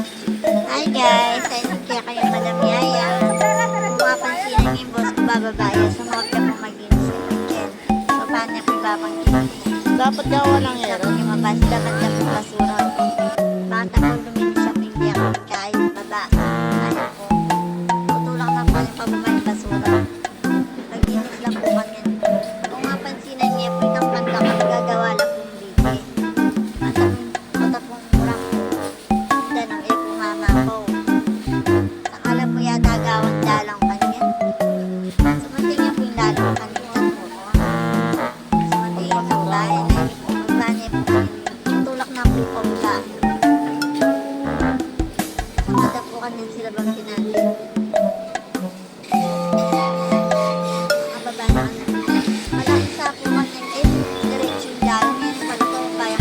Hi guys, ay kaya kayo Madam Yaya. Kung mapansin ang yung boss ko bababaya, sumunod ka po mag-inis sa kitchen. So paano niya po babangkin? Dapat gawa lang Sa yan. kung yung mabas, dapat na po basura. Bata po luminis sa hindi ako kahit baba. Ayaw po. Tutulak na po yung pababa yung basura. Nag-inis lang po kami. Kung mapansinan niya po yung panda kami, gagawa lang po yung bigay. Mata pong murang po. Hindi nang po mama ko. Akala po yata gawang dalang kanya. Sumunting niya po yung dalang kanya. Sumunting niya sa bahay na yun po. Baba niya po. Tutulak na po yung pababa. Mata po kanya sila bang natin. Makababa na kanya. Malaki sa po kanya diretso yung dalang. Ngayon pala ito, kaya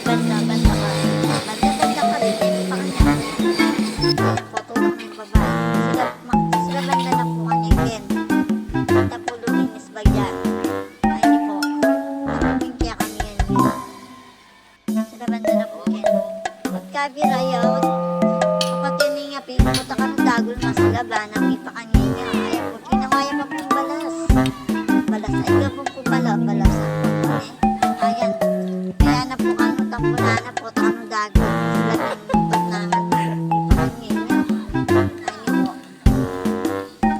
pala banda ka. Banda ka rin. Pa kanya. Patulong ng babae. Sila banda na po kanya Ken. Banda po luminis bagya. Ay di po. Napapingkya kami yan. Sila banda na po Ken. Pagkabira yaw. Kapatid niya pinupunta ka ng dagol mas laban. Ang ipa kanya niya. Ayaw po. Kinawaya pa po balas. Balas. Ay ka po balas. Ayan. Kaya na po kano tampuna na po. Takano dagol. Sila pinupunta na ipa kanya niya. Ay po.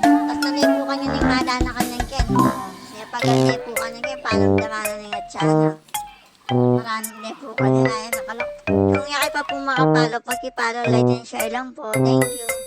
Tapos nanay po kanya ng mada na kanyang Ken. Kaya pag nanay po kanyang Ken, paano damanan ng atsana. Maraming na po kanya na yan nakalok. Kung yaki pa po makapalo, pagkipalo, like and share lang po. Thank you.